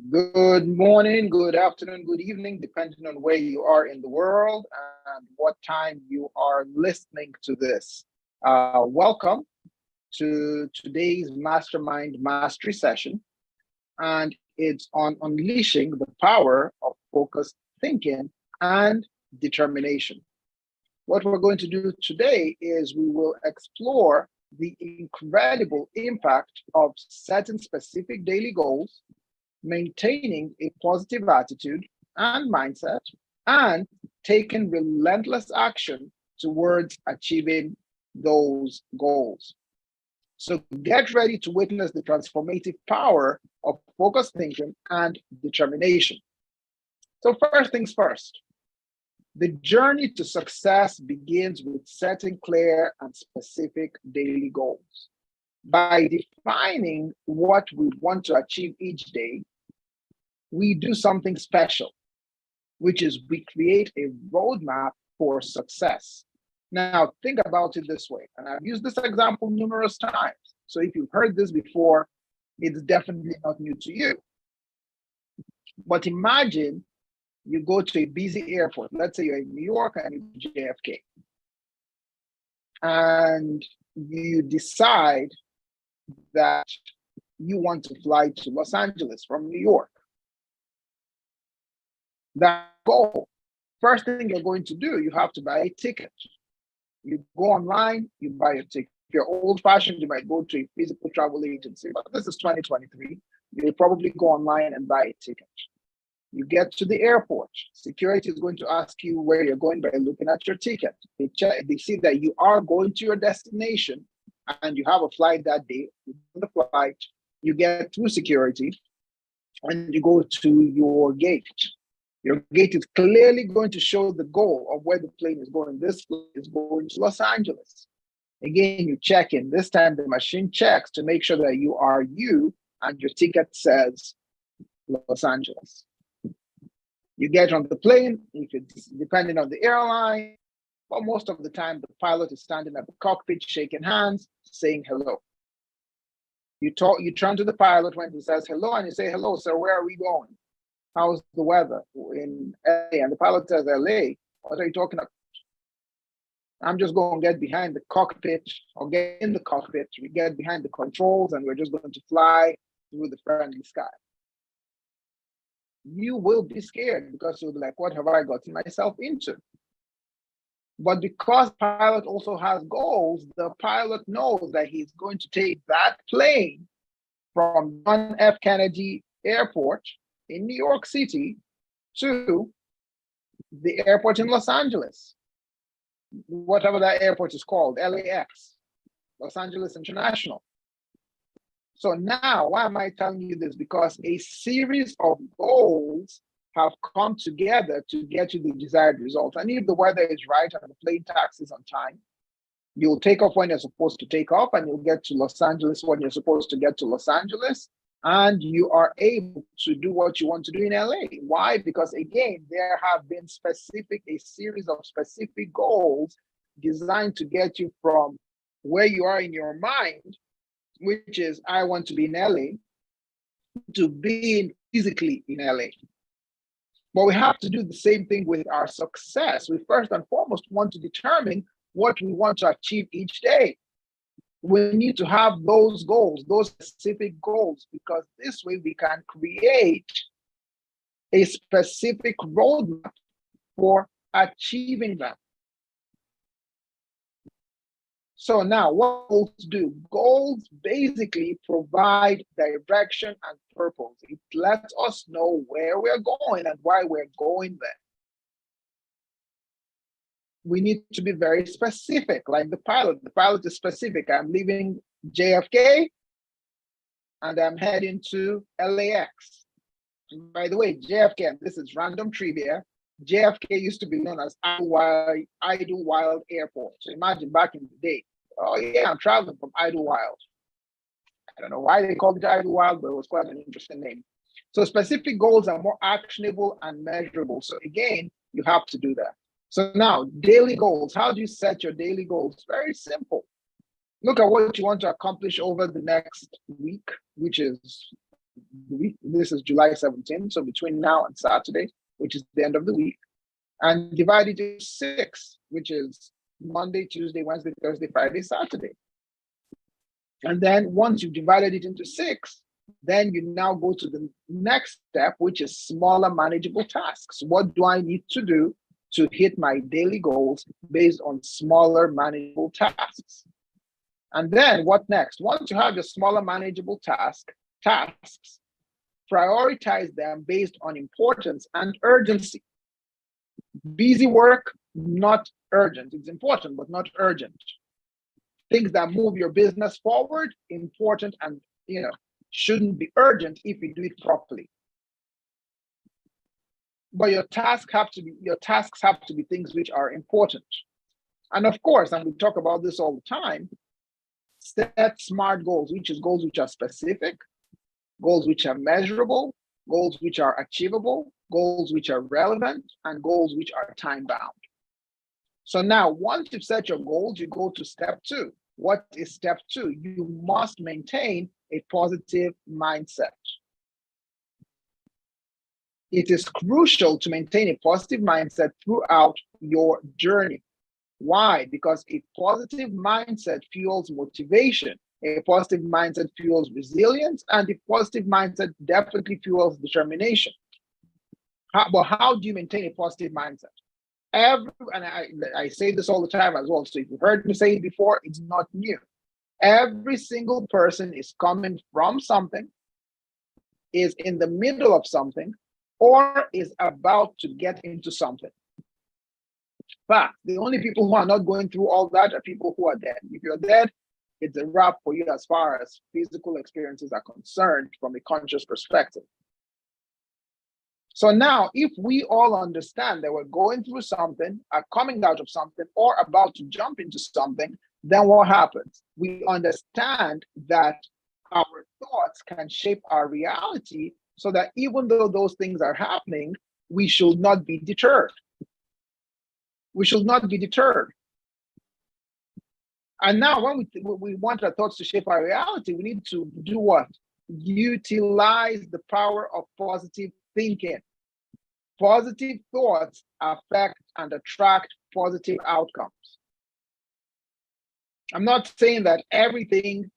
Good morning, good afternoon, good evening, depending on where you are in the world and what time you are listening to this. Welcome to today's Mastermind Mastery session, and it's on unleashing the power of focused thinking and determination. What we're going to do today is we will explore the incredible impact of setting specific daily goals, maintaining a positive attitude and mindset, and taking relentless action towards achieving those goals. So get ready to witness the transformative power of focused thinking and determination. So first things first, the journey to success begins with setting clear and specific daily goals. By defining what we want to achieve each day, we do something special, which is we create a roadmap for success. Now, think about it this way, and I've used this example numerous times. So if you've heard this before, it's definitely not new to you. But imagine you go to a busy airport. Let's say you're in New York and you're JFK. And you decide that you want to fly to Los Angeles from New York. That goal, first thing you're going to do, you have to buy a ticket. You go online, you buy a ticket. If you're old-fashioned, you might go to a physical travel agency, but this is 2023. You'll probably go online and buy a ticket. You get to the airport. Security is going to ask you where you're going by looking at your ticket. They see that you are going to your destination and you have a flight that day. You do the flight, you get through security, and you go to your gate. Your gate is clearly going to show the goal of where the plane is going. This plane is going to Los Angeles. Again, you check in. This time the machine checks to make sure that you are you and your ticket says Los Angeles. You get on the plane, if it's depending on the airline, but most of the time the pilot is standing at the cockpit, shaking hands, saying hello. You turn to the pilot when he says hello, and you say, hello, sir, where are we going? How's the weather in LA? And the pilot says, LA, what are you talking about? I'm just going to get behind the cockpit or get in the cockpit. We get behind the controls and we're just going to fly through the friendly sky. You will be scared because you'll be like, what have I gotten myself into? But because the pilot also has goals, the pilot knows that he's going to take that plane from John F. Kennedy Airport in New York City to the airport in Los Angeles, whatever that airport is called, LAX, Los Angeles International. So now, why am I telling you this? Because a series of goals have come together to get you the desired result. And if the weather is right and the plane taxis on time, you'll take off when you're supposed to take off and you'll get to Los Angeles when you're supposed to get to Los Angeles. And you are able to do what you want to do in LA. Why? Because again, there have been a series of specific goals designed to get you from where you are in your mind, which is, I want to be in LA, to being physically in LA. But we have to do the same thing with our success. We first and foremost want to determine what we want to achieve each day. We need to have those goals, those specific goals, because this way we can create a specific roadmap for achieving them. So now what goals do? Goals basically provide direction and purpose. It lets us know where we're going and why we're going there. We need to be very specific, like the pilot. The pilot is specific. I'm leaving JFK and I'm heading to LAX. And by the way, JFK, and this is random trivia, JFK used to be known as Idlewild Airport. So imagine back in the day, oh yeah, I'm traveling from Idlewild. I don't know why they called it Idlewild, but it was quite an interesting name. So specific goals are more actionable and measurable. So again, you have to do that. So now, daily goals. How do you set your daily goals? Very simple. Look at what you want to accomplish over the next week, which is this is July 17th, so between now and Saturday, which is the end of the week, and divide it into 6, which is Monday, Tuesday, Wednesday, Thursday, Friday, Saturday. And then once you've divided it into 6, then you now go to the next step, which is smaller manageable tasks. What do I need to do to hit my daily goals based on smaller manageable tasks? And then what next? Once you have your smaller manageable tasks, prioritize them based on importance and urgency. Busy work, not urgent. It's important, but not urgent. Things that move your business forward, important and shouldn't be urgent if you do it properly. But your tasks have to be things which are important. And of course, and we talk about this all the time, set SMART goals, which is goals which are specific, goals which are measurable, goals which are achievable, goals which are relevant, and goals which are time-bound. So now, once you've set your goals, you go to step 2. What is step 2? You must maintain a positive mindset. It is crucial to maintain a positive mindset throughout your journey. Why? Because a positive mindset fuels motivation. A positive mindset fuels resilience, and a positive mindset definitely fuels determination. But how do you maintain a positive mindset? And I say this all the time as well, so if you've heard me say it before, it's not new. Every single person is coming from something, is in the middle of something, or is about to get into something. But the only people who are not going through all that are people who are dead. If you're dead, it's a wrap for you as far as physical experiences are concerned from a conscious perspective. So now, if we all understand that we're going through something, are coming out of something, or about to jump into something, then what happens? We understand that our thoughts can shape our reality, so that even though those things are happening, we should not be deterred. We should not be deterred. And now when we want our thoughts to shape our reality, we need to do what? Utilize the power of positive thinking. Positive thoughts affect and attract positive outcomes. I'm not saying that everything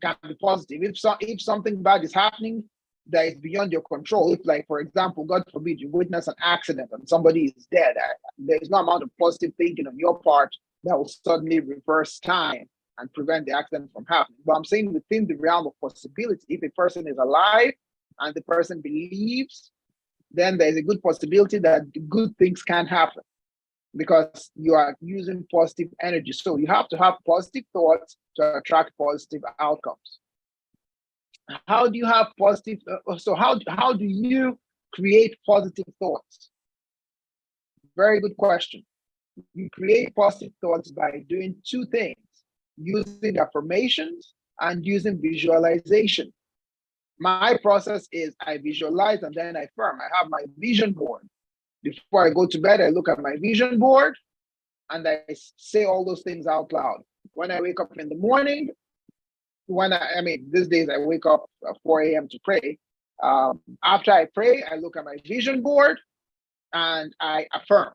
can be positive. If something bad is happening that is beyond your control, if, like, for example, God forbid, you witness an accident and somebody is dead, there is no amount of positive thinking on your part that will suddenly reverse time and prevent the accident from happening. But I'm saying within the realm of possibility, if a person is alive and the person believes, then there's a good possibility that good things can happen because you are using positive energy. So you have to have positive thoughts to attract positive outcomes. How do you have positive? How do you create positive thoughts? Very good question. You create positive thoughts by doing 2 things: using affirmations and using visualization. My process is I visualize and then I affirm. I have my vision board. Before I go to bed, I look at my vision board and I say all those things out loud. When I wake up in the morning, these days I wake up at 4 a.m. to pray. After I pray, I look at my vision board and I affirm.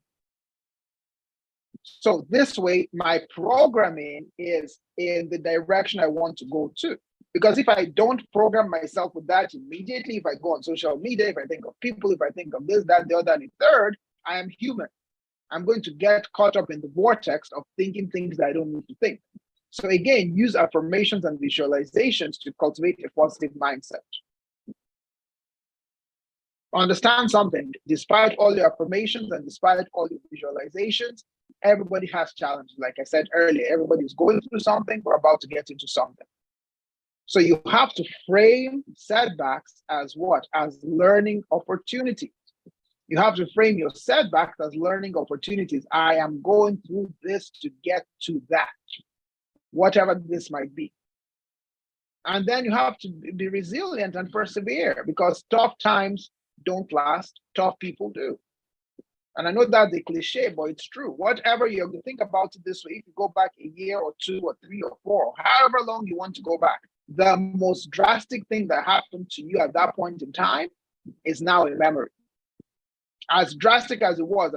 So this way, my programming is in the direction I want to go to. Because if I don't program myself with that immediately, if I go on social media, if I think of people, if I think of this, that, the other, and the third, I am human. I'm going to get caught up in the vortex of thinking things that I don't need to think. So again, use affirmations and visualizations to cultivate a positive mindset. Understand something: despite all your affirmations and despite all your visualizations, everybody has challenges. Like I said earlier, everybody's going through something or about to get into something. So you have to frame setbacks as what? As learning opportunities. You have to frame your setbacks as learning opportunities. I am going through this to get to that, whatever this might be. And then you have to be resilient and persevere, because tough times don't last, tough people do. And I know that's a cliche, but it's true. Whatever you think about it this way, if you go back a year or 2 or 3 or 4, or however long you want to go back, the most drastic thing that happened to you at that point in time is now a memory. As drastic as it was,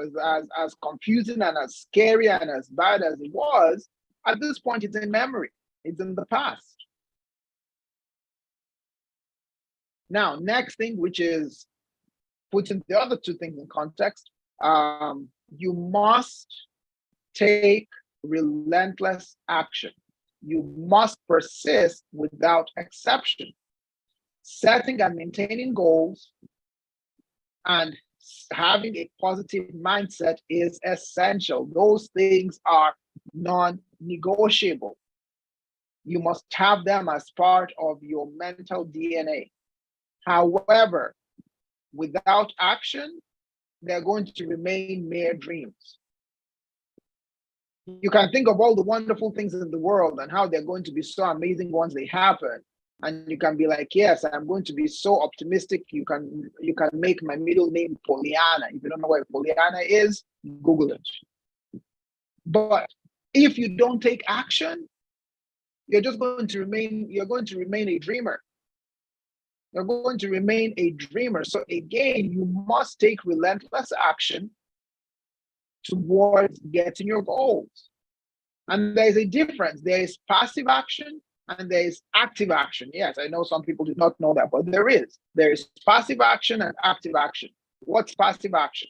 as confusing and as scary and as bad as it was, at this point, it's in memory. It's in the past. Now, next thing, which is putting the other two things in context, you must take relentless action. You must persist without exception. Setting and maintaining goals and having a positive mindset is essential. Those things are non-negotiable. You must have them as part of your mental DNA. However, without action, they're going to remain mere dreams. You can think of all the wonderful things in the world and how they're going to be so amazing once they happen. And you can be like, yes, I'm going to be so optimistic. You can make my middle name Pollyanna. If you don't know what Pollyanna is, Google it. But if you don't take action, you're going to remain a dreamer. You're going to remain a dreamer. So again, you must take relentless action towards getting your goals. And there's a difference. There is passive action and there is active action. Yes, I know some people do not know that, but there is. There is passive action and active action. What's passive action?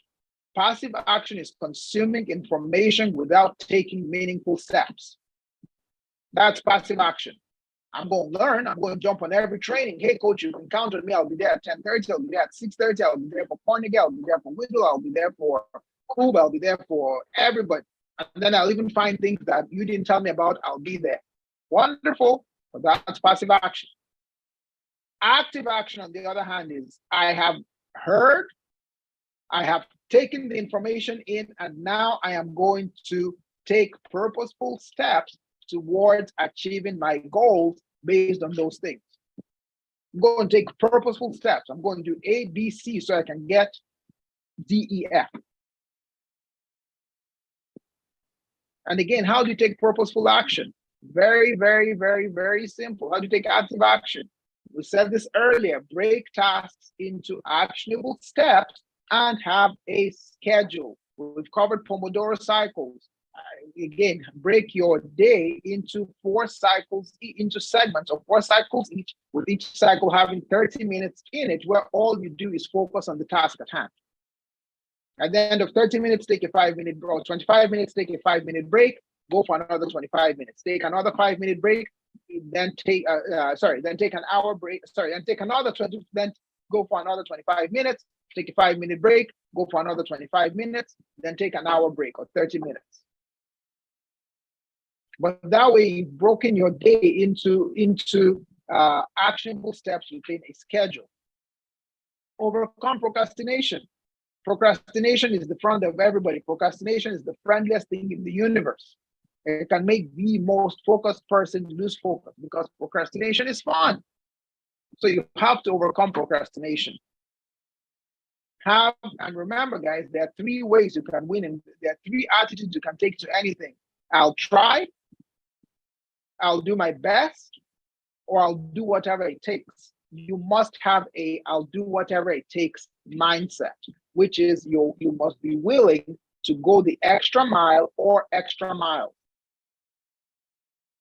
Passive action is consuming information without taking meaningful steps. That's passive action. I'm going to learn. I'm going to jump on every training. Hey, coach, you can count on me. I'll be there at 10:30. I'll be there at 6:30. I'll be there for Carnegie. I'll be there for Whittle. I'll be there for Kuba. I'll be there for everybody. And then I'll even find things that you didn't tell me about. I'll be there. Wonderful. But that's passive action. Active action, on the other hand, is I have heard, I have taken the information in, and now I am going to take purposeful steps towards achieving my goals based on those things. I'm going to take purposeful steps. I'm going to do A, B, C so I can get D, E, F. And again, how do you take purposeful action? Very, very, very, very simple. How do you take active action? We said this earlier, break tasks into actionable steps and have a schedule. We've covered Pomodoro cycles. Again, break your day into 4 cycles, into segments of 4 cycles each, with each cycle having 30 minutes in it, where all you do is focus on the task at hand. At the end of 30 minutes, take a 5-minute break, or 25 minutes, take a 5-minute break, go for another 25 minutes, take another 5-minute break, then take an hour break, then take another 20, then go for another 25 minutes, take a 5-minute break, go for another 25 minutes, then take an hour break or 30 minutes. But that way, you've broken your day into actionable steps within a schedule. Overcome procrastination. Procrastination is the front of everybody. Procrastination is the friendliest thing in the universe. It can make the most focused person lose focus because procrastination is fun. So you have to overcome procrastination. And remember, guys, there are 3 ways you can win, and there are 3 attitudes you can take to anything. I'll try, I'll do my best, or I'll do whatever it takes. You must have a I'll do whatever it takes mindset, which is you must be willing to go the extra mile or extra mile.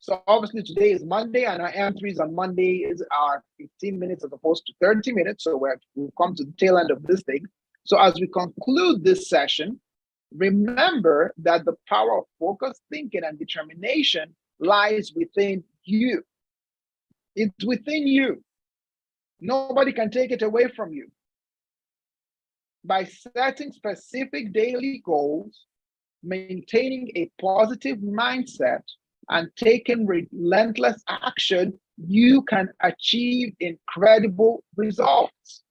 So obviously today is Monday, and our M3s on Monday are 15 minutes as opposed to 30 minutes. So we've come to the tail end of this thing. So as we conclude this session, remember that the power of focused thinking and determination lies within you. It's within you. Nobody can take it away from you. By setting specific daily goals, maintaining a positive mindset, and taking relentless action, you can achieve incredible results.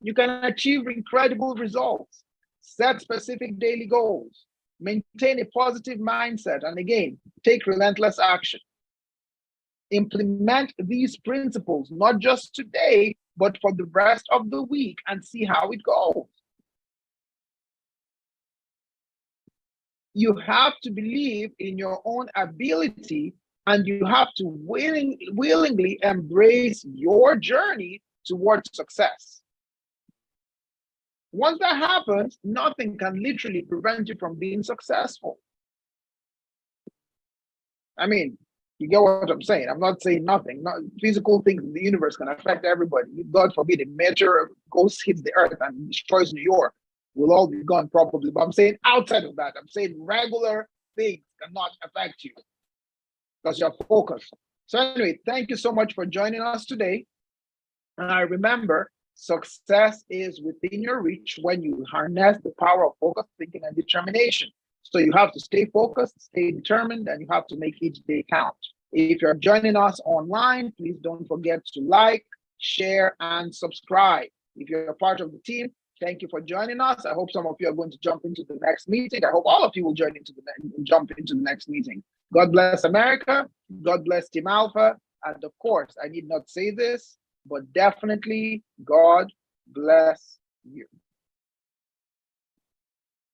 You can achieve incredible results. Set specific daily goals, maintain a positive mindset, and again, take relentless action. Implement these principles, not just today, but for the rest of the week, and see how it goes. You have to believe in your own ability And you have to willingly embrace your journey towards success. Once that happens, nothing can literally prevent you from being successful. I mean, you get what I'm saying. I'm not saying nothing. Not physical things in the universe can affect everybody. God forbid a meteor goes hits the earth and destroys New York. We'll all be gone probably. But I'm saying outside of that, I'm saying regular things cannot affect you because you're focused. So anyway, thank you so much for joining us today. And I remember, success is within your reach when you harness the power of focus, thinking, and determination. So you have to stay focused, stay determined, and you have to make each day count. If you're joining us online, please don't forget to like, share, and subscribe. If you're a part of the team, thank you for joining us. I hope some of you are going to jump into the next meeting. I hope all of you will jump into the next meeting. God bless America. God bless Team Alpha. And of course, I need not say this, but definitely God bless you.